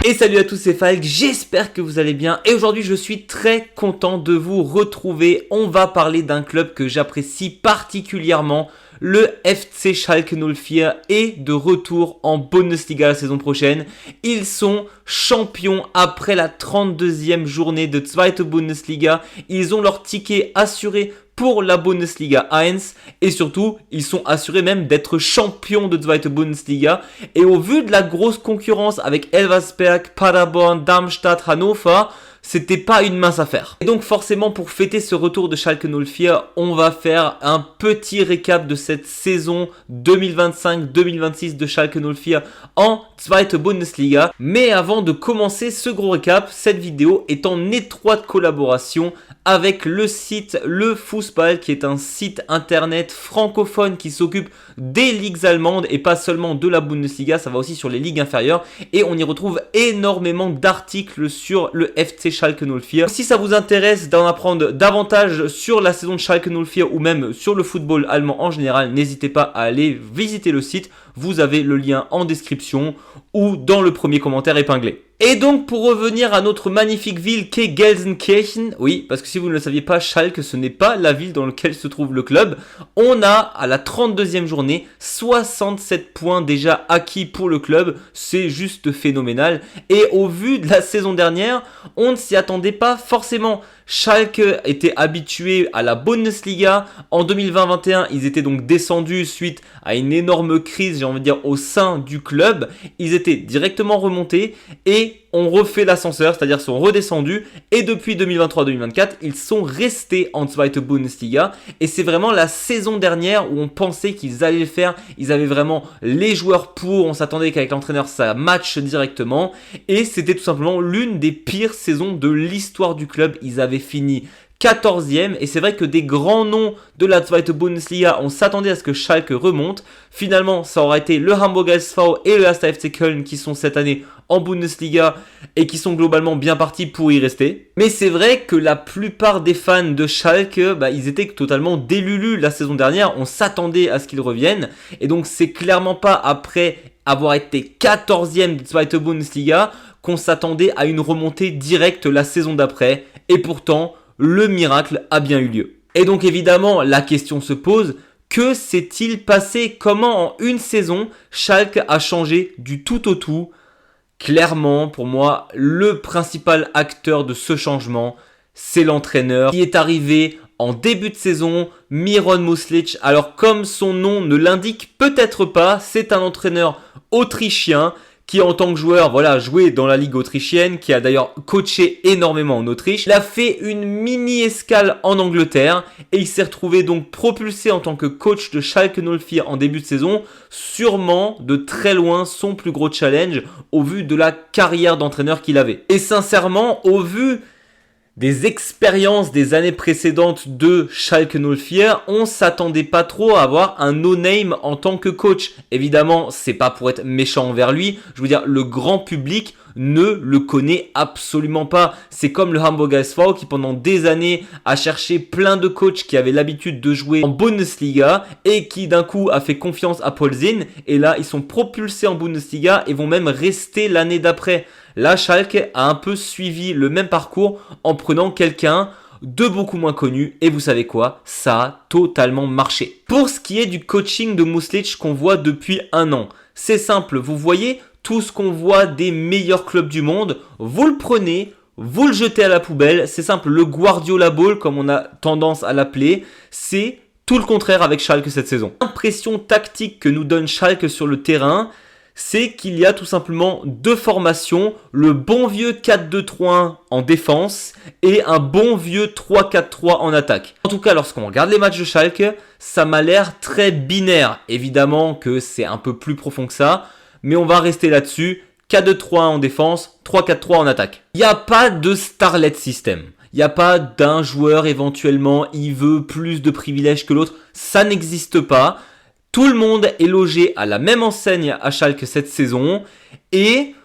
Et salut à tous, c'est Falk, j'espère que vous allez bien et aujourd'hui je suis très content de vous retrouver. On va parler d'un club que j'apprécie particulièrement, le FC Schalke 04 est de retour en Bundesliga la saison prochaine. Ils sont champions après la 32e journée de Zweite Bundesliga, ils ont leur ticket assuré pour la Bundesliga 1 et surtout ils sont assurés même d'être champions de Zweite Bundesliga et au vu de la grosse concurrence avec Elversberg, Paderborn, Darmstadt, Hannover, c'était pas une mince affaire. Et donc forcément pour fêter ce retour de Schalke 04, on va faire un petit récap de cette saison 2025-2026 de Schalke 04 en Zweite Bundesliga. Mais avant de commencer ce gros récap, cette vidéo est en étroite collaboration avec le site Le Fußball qui est un site internet francophone qui s'occupe des ligues allemandes et pas seulement de la Bundesliga, ça va aussi sur les ligues inférieures et on y retrouve énormément d'articles sur le FC Schalke 04. Si ça vous intéresse d'en apprendre davantage sur la saison de Schalke 04 ou même sur le football allemand en général, n'hésitez pas à aller visiter le site, vous avez le lien en description ou dans le premier commentaire épinglé. Et donc pour revenir à notre magnifique ville qu'est Gelsenkirchen, oui parce que si vous ne le saviez pas, Schalke ce n'est pas la ville dans laquelle se trouve le club, on a à la 32e journée 67 points déjà acquis pour le club, c'est juste phénoménal et au vu de la saison dernière, on ne s'y attendait pas forcément. Schalke était habitué à la Bundesliga, en 2020-21 ils étaient donc descendus suite à une énorme crise j'ai envie de dire au sein du club, ils étaient directement remontés et ont refait l'ascenseur, c'est-à-dire sont redescendus et depuis 2023-2024 ils sont restés en Zweite Bundesliga et c'est vraiment la saison dernière où on pensait qu'ils allaient le faire, ils avaient vraiment les joueurs pour, on s'attendait qu'avec l'entraîneur ça matche directement et c'était tout simplement l'une des pires saisons de l'histoire du club, ils avaient fini 14e et c'est vrai que des grands noms de la Zweite Bundesliga, on s'attendait à ce que Schalke remonte. Finalement, ça aura été le Hamburger SV et le 1. FC Köln qui sont cette année en Bundesliga et qui sont globalement bien partis pour y rester. Mais c'est vrai que la plupart des fans de Schalke, ils étaient totalement délulus la saison dernière. On s'attendait à ce qu'ils reviennent et donc c'est clairement pas après avoir été 14e de Zweite Bundesliga qu'on s'attendait à une remontée directe la saison d'après. Et pourtant, le miracle a bien eu lieu. Et donc évidemment, la question se pose, que s'est-il passé? Comment en une saison, Schalke a changé du tout au tout? Clairement, pour moi, le principal acteur de ce changement, c'est l'entraîneur qui est arrivé en début de saison, Miron Muslic. Alors comme son nom ne l'indique peut-être pas, c'est un entraîneur autrichien qui en tant que joueur, joué dans la ligue autrichienne, qui a d'ailleurs coaché énormément en Autriche. Il a fait une mini escale en Angleterre et il s'est retrouvé donc propulsé en tant que coach de Schalke 04 en début de saison, sûrement de très loin son plus gros challenge au vu de la carrière d'entraîneur qu'il avait. Et sincèrement, au vu des expériences des années précédentes de Schalke 04, on s'attendait pas trop à avoir un no-name en tant que coach. Évidemment, c'est pas pour être méchant envers lui, je veux dire, le grand public ne le connaît absolument pas. C'est comme le Hamburger SV qui pendant des années a cherché plein de coachs qui avaient l'habitude de jouer en Bundesliga et qui d'un coup a fait confiance à Paul Zinn et là ils sont propulsés en Bundesliga et vont même rester l'année d'après. Là, Schalke a un peu suivi le même parcours en prenant quelqu'un de beaucoup moins connu et vous savez quoi, ça a totalement marché. Pour ce qui est du coaching de Muslic qu'on voit depuis un an, c'est simple, vous voyez tout ce qu'on voit des meilleurs clubs du monde, vous le prenez, vous le jetez à la poubelle, c'est simple, le Guardiola Ball comme on a tendance à l'appeler, c'est tout le contraire avec Schalke cette saison. L'impression tactique que nous donne Schalke sur le terrain, c'est qu'il y a tout simplement deux formations, le bon vieux 4-2-3-1 en défense et un bon vieux 3-4-3 en attaque. En tout cas, lorsqu'on regarde les matchs de Schalke, ça m'a l'air très binaire. Évidemment que c'est un peu plus profond que ça, mais on va rester là-dessus. 4-2-3-1 en défense, 3-4-3 en attaque. Il n'y a pas de starlet system. Il n'y a pas d'un joueur éventuellement, il veut plus de privilèges que l'autre. Ça n'existe pas. Tout le monde est logé à la même enseigne à Schalke cette saison et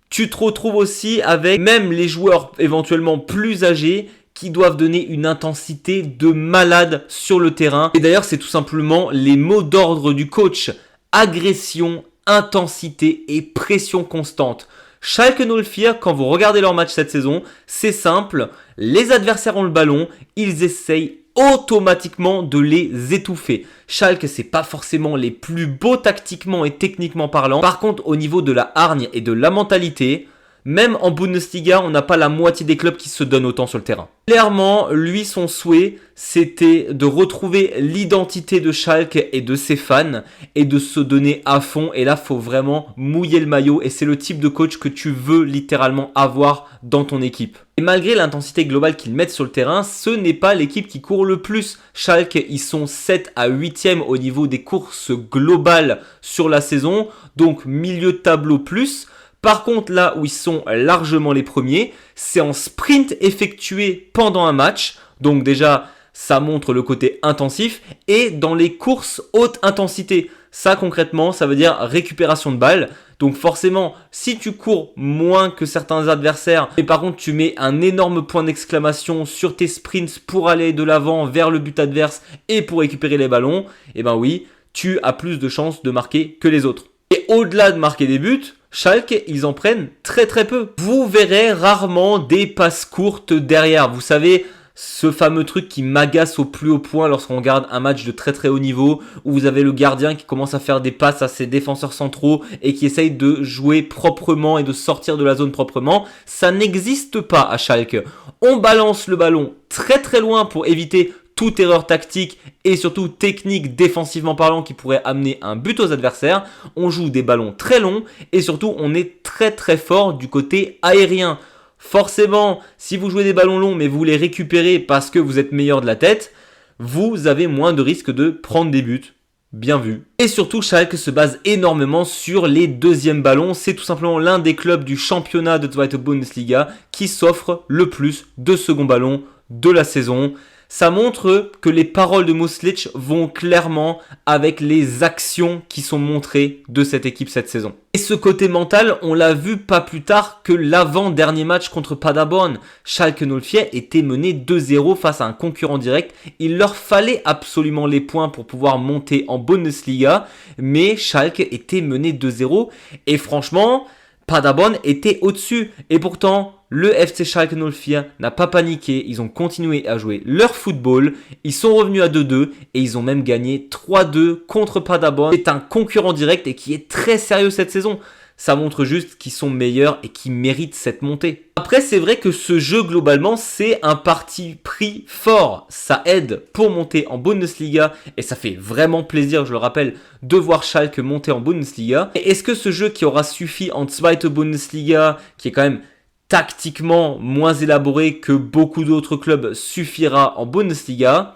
tu te retrouves aussi avec même les joueurs éventuellement plus âgés qui doivent donner une intensité de malade sur le terrain. Et d'ailleurs, c'est tout simplement les mots d'ordre du coach. Agression, intensité et pression constante. Schalke 04, quand vous regardez leur match cette saison, c'est simple, les adversaires ont le ballon, ils essayent automatiquement de les étouffer. Schalke, c'est pas forcément les plus beaux tactiquement et techniquement parlant. Par contre, au niveau de la hargne et de la mentalité, même en Bundesliga, on n'a pas la moitié des clubs qui se donnent autant sur le terrain. Clairement, lui, son souhait, c'était de retrouver l'identité de Schalke et de ses fans et de se donner à fond. Et là, faut vraiment mouiller le maillot et c'est le type de coach que tu veux littéralement avoir dans ton équipe. Et malgré l'intensité globale qu'ils mettent sur le terrain, ce n'est pas l'équipe qui court le plus. Schalke, ils sont 7 à 8e au niveau des courses globales sur la saison, donc milieu de tableau plus. Par contre, là où ils sont largement les premiers, c'est en sprint effectué pendant un match. Donc déjà, ça montre le côté intensif. Et dans les courses haute intensité. Ça, concrètement, ça veut dire récupération de balles. Donc forcément, si tu cours moins que certains adversaires, et par contre tu mets un énorme point d'exclamation sur tes sprints pour aller de l'avant vers le but adverse et pour récupérer les ballons, et ben oui, tu as plus de chances de marquer que les autres. Et au-delà de marquer des buts, Schalke, ils en prennent très très peu. Vous verrez rarement des passes courtes derrière. Vous savez, ce fameux truc qui m'agace au plus haut point lorsqu'on regarde un match de très très haut niveau, où vous avez le gardien qui commence à faire des passes à ses défenseurs centraux et qui essaye de jouer proprement et de sortir de la zone proprement. Ça n'existe pas à Schalke. On balance le ballon très très loin pour éviter toute erreur tactique et surtout technique défensivement parlant qui pourrait amener un but aux adversaires. On joue des ballons très longs et surtout on est très très fort du côté aérien. Forcément, si vous jouez des ballons longs mais vous les récupérez parce que vous êtes meilleur de la tête, vous avez moins de risques de prendre des buts. Bien vu. Et surtout, Schalke se base énormément sur les deuxièmes ballons. C'est tout simplement l'un des clubs du championnat de Zweite Bundesliga qui s'offre le plus de second ballon de la saison. Ça montre que les paroles de Muslic vont clairement avec les actions qui sont montrées de cette équipe cette saison. Et ce côté mental, on l'a vu pas plus tard que l'avant-dernier match contre Paderborn. Schalke 04 était mené 2-0 face à un concurrent direct. Il leur fallait absolument les points pour pouvoir monter en Bundesliga, mais Schalke était mené 2-0 et franchement, Paderborn était au-dessus. Et pourtant, le FC Schalke 04 n'a pas paniqué, ils ont continué à jouer leur football, ils sont revenus à 2-2 et ils ont même gagné 3-2 contre Paderborn. C'est un concurrent direct et qui est très sérieux cette saison. Ça montre juste qu'ils sont meilleurs et qu'ils méritent cette montée. Après, c'est vrai que ce jeu, globalement, c'est un parti pris fort. Ça aide pour monter en Bundesliga et ça fait vraiment plaisir, je le rappelle, de voir Schalke monter en Bundesliga. Et est-ce que ce jeu qui aura suffi en Zweite Bundesliga, qui est quand même tactiquement moins élaboré que beaucoup d'autres clubs, suffira en Bundesliga?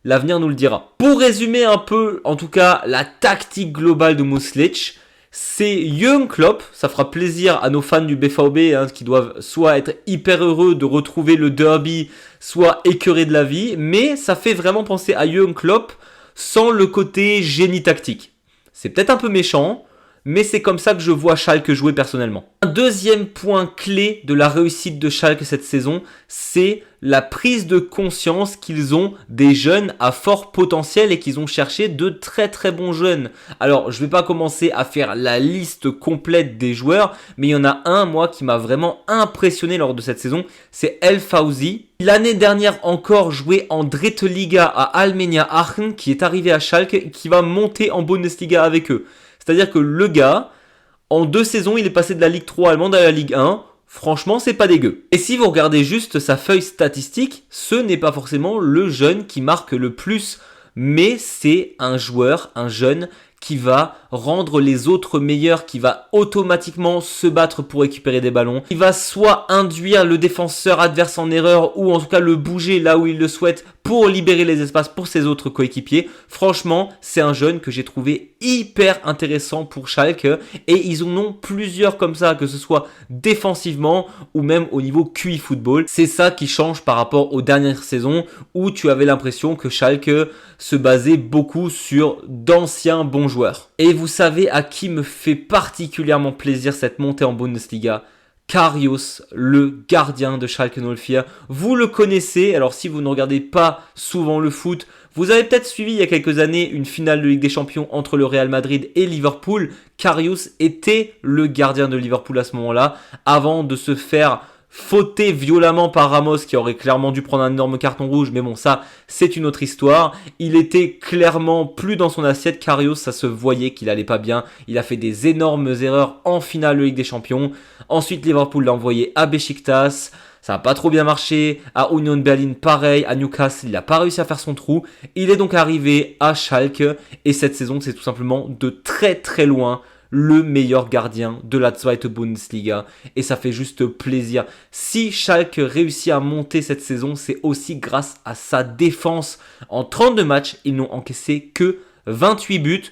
L'avenir nous le dira. Pour résumer un peu, en tout cas, la tactique globale de Muslic, c'est Jürgen Klopp. Ça fera plaisir à nos fans du BVB qui doivent soit être hyper heureux de retrouver le derby, soit écœurés de la vie. Mais ça fait vraiment penser à Jürgen Klopp sans le côté génie tactique. C'est peut-être un peu méchant, mais c'est comme ça que je vois Schalke jouer personnellement. Un deuxième point clé de la réussite de Schalke cette saison, c'est la prise de conscience qu'ils ont des jeunes à fort potentiel et qu'ils ont cherché de très très bons jeunes. Alors, je ne vais pas commencer à faire la liste complète des joueurs, mais il y en a un, moi, qui m'a vraiment impressionné lors de cette saison, c'est El Fawzi. L'année dernière encore joué en Dritte Liga à Alemannia Aachen, qui est arrivé à Schalke et qui va monter en Bundesliga avec eux. C'est-à-dire que le gars, en 2 saisons, il est passé de la Ligue 3 allemande à la Ligue 1. Franchement, c'est pas dégueu. Et si vous regardez juste sa feuille statistique, ce n'est pas forcément le jeune qui marque le plus, mais c'est un joueur, un jeune qui va rendre les autres meilleurs, qui va automatiquement se battre pour récupérer des ballons, qui va soit induire le défenseur adverse en erreur ou en tout cas le bouger là où il le souhaite pour libérer les espaces pour ses autres coéquipiers. Franchement, c'est un jeune que j'ai trouvé hyper intéressant pour Schalke et ils en ont plusieurs comme ça, que ce soit défensivement ou même au niveau QI football. C'est ça qui change par rapport aux dernières saisons où tu avais l'impression que Schalke se basait beaucoup sur d'anciens bons joueurs. Et vous savez à qui me fait particulièrement plaisir cette montée en Bundesliga? Karius, le gardien de Schalke 04. Vous le connaissez, alors si vous ne regardez pas souvent le foot, vous avez peut-être suivi il y a quelques années une finale de Ligue des Champions entre le Real Madrid et Liverpool. Karius était le gardien de Liverpool à ce moment-là, avant de se faire fauté violemment par Ramos qui aurait clairement dû prendre un énorme carton rouge, mais bon ça c'est une autre histoire. Il était clairement plus dans son assiette, Karius, ça se voyait qu'il allait pas bien, il a fait des énormes erreurs en finale de Ligue des Champions. Ensuite Liverpool l'a envoyé à Beşiktaş, ça n'a pas trop bien marché, à Union Berlin pareil, à Newcastle il n'a pas réussi à faire son trou, il est donc arrivé à Schalke et cette saison c'est tout simplement de très très loin le meilleur gardien de la Zweite Bundesliga et ça fait juste plaisir. Si Schalke réussit à monter cette saison, c'est aussi grâce à sa défense. En 32 matchs, ils n'ont encaissé que 28 buts.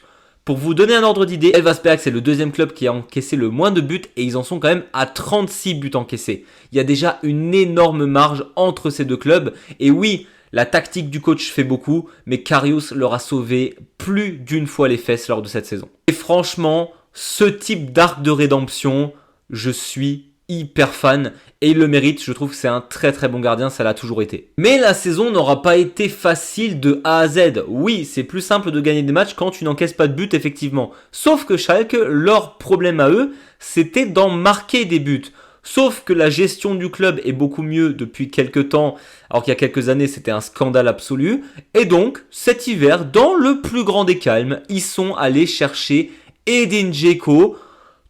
Pour vous donner un ordre d'idée, Elversberg c'est le deuxième club qui a encaissé le moins de buts et ils en sont quand même à 36 buts encaissés. Il y a déjà une énorme marge entre ces deux clubs et oui, la tactique du coach fait beaucoup, mais Karius leur a sauvé plus d'une fois les fesses lors de cette saison. Et franchement, ce type d'arc de rédemption, je suis hyper fan et il le mérite. Je trouve que c'est un très très bon gardien, ça l'a toujours été. Mais la saison n'aura pas été facile de A à Z. Oui, c'est plus simple de gagner des matchs quand tu n'encaisses pas de but effectivement. Sauf que Schalke, leur problème à eux, c'était d'en marquer des buts. Sauf que la gestion du club est beaucoup mieux depuis quelques temps, alors qu'il y a quelques années c'était un scandale absolu. Et donc cet hiver, dans le plus grand des calmes, ils sont allés chercher Edin Dzeko.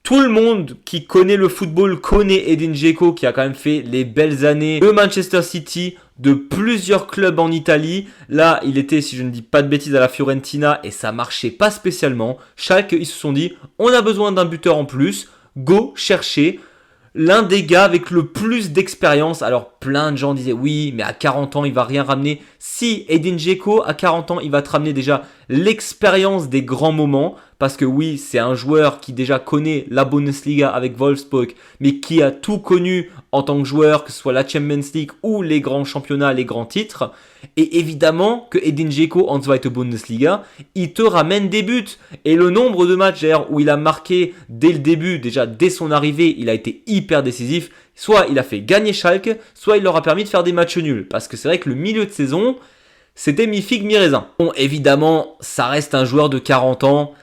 Tout le monde qui connaît le football connaît Edin Dzeko qui a quand même fait les belles années de Manchester City, de plusieurs clubs en Italie. Là, il était, si je ne dis pas de bêtises, à la Fiorentina et ça marchait pas spécialement. Schalke, ils se sont dit, on a besoin d'un buteur en plus, go chercher l'un des gars avec le plus d'expérience. Alors plein de gens disaient oui, mais à 40 ans il va rien ramener. Si, Edin Dzeko à 40 ans il va te ramener déjà l'expérience des grands moments. Parce que oui, c'est un joueur qui déjà connaît la Bundesliga avec Wolfsburg, mais qui a tout connu en tant que joueur, que ce soit la Champions League ou les grands championnats, les grands titres. Et évidemment que Edin Dzeko en Zweite Bundesliga, il te ramène des buts. Et le nombre de matchs où il a marqué dès le début, déjà dès son arrivée, il a été hyper décisif. Soit il a fait gagner Schalke, soit il leur a permis de faire des matchs nuls. Parce que c'est vrai que le milieu de saison, c'était mi-figue, mi-raisin. Bon, évidemment, ça reste un joueur de 40 ans.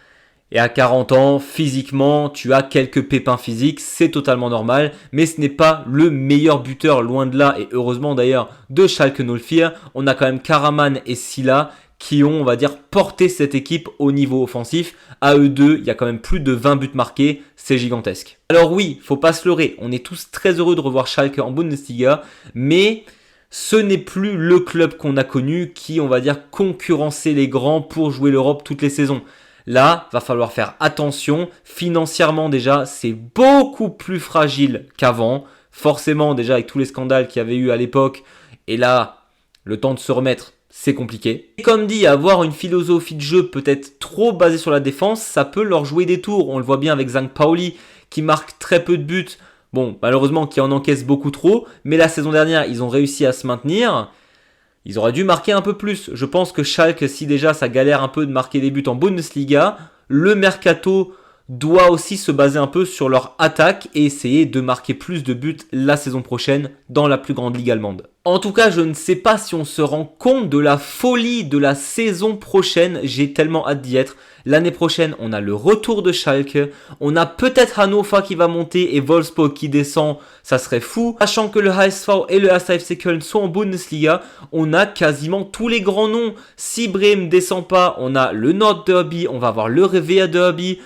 Et à 40 ans, physiquement, tu as quelques pépins physiques, c'est totalement normal, mais ce n'est pas le meilleur buteur, loin de là, et heureusement d'ailleurs, de Schalke 04. On a quand même Karaman et Silla qui ont, on va dire, porté cette équipe au niveau offensif. À eux deux, il y a quand même plus de 20 buts marqués, c'est gigantesque. Alors oui, faut pas se leurrer, on est tous très heureux de revoir Schalke en Bundesliga, mais ce n'est plus le club qu'on a connu qui, on va dire, concurrençait les grands pour jouer l'Europe toutes les saisons. Là, va falloir faire attention. Financièrement déjà, c'est beaucoup plus fragile qu'avant. Forcément, déjà avec tous les scandales qu'il y avait eu à l'époque. Et là, le temps de se remettre, c'est compliqué. Et comme dit, avoir une philosophie de jeu peut-être trop basée sur la défense, ça peut leur jouer des tours. On le voit bien avec St. Pauli qui marque très peu de buts. Bon, malheureusement, qui en encaisse beaucoup trop. Mais la saison dernière, ils ont réussi à se maintenir. Ils auraient dû marquer un peu plus. Je pense que Schalke, si déjà ça galère un peu de marquer des buts en Bundesliga, le mercato doit aussi se baser un peu sur leur attaque et essayer de marquer plus de buts la saison prochaine dans la plus grande ligue allemande. En tout cas, je ne sais pas si on se rend compte de la folie de la saison prochaine. J'ai tellement hâte d'y être. L'année prochaine, on a le retour de Schalke. On a peut-être Hannover qui va monter et Wolfsburg qui descend. Ça serait fou. Sachant que le HSV et le 1. FC Köln sont en Bundesliga, on a quasiment tous les grands noms. Si Bremen descend pas, on a le Nord Derby, on va avoir le Revea Derby.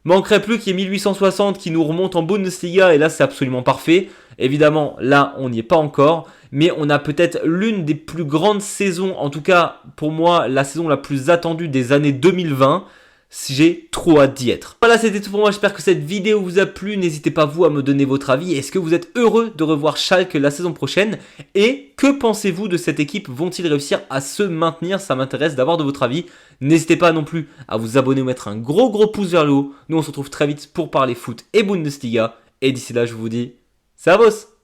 Manquerait plus qu'il y ait 1860 qui nous remonte en Bundesliga et là c'est absolument parfait. Évidemment, là on n'y est pas encore, mais on a peut-être l'une des plus grandes saisons, en tout cas pour moi la saison la plus attendue des années 2020. J'ai trop hâte d'y être. Voilà, c'était tout pour moi. J'espère que cette vidéo vous a plu. N'hésitez pas vous à me donner votre avis. Est-ce que vous êtes heureux de revoir Schalke la saison prochaine? Et que pensez-vous de cette équipe? Vont-ils réussir à se maintenir? Ça m'intéresse d'avoir de votre avis. N'hésitez pas non plus à vous abonner ou mettre un gros pouce vers le haut. Nous on se retrouve très vite pour parler foot et Bundesliga. Et d'ici là, je vous dis, servus!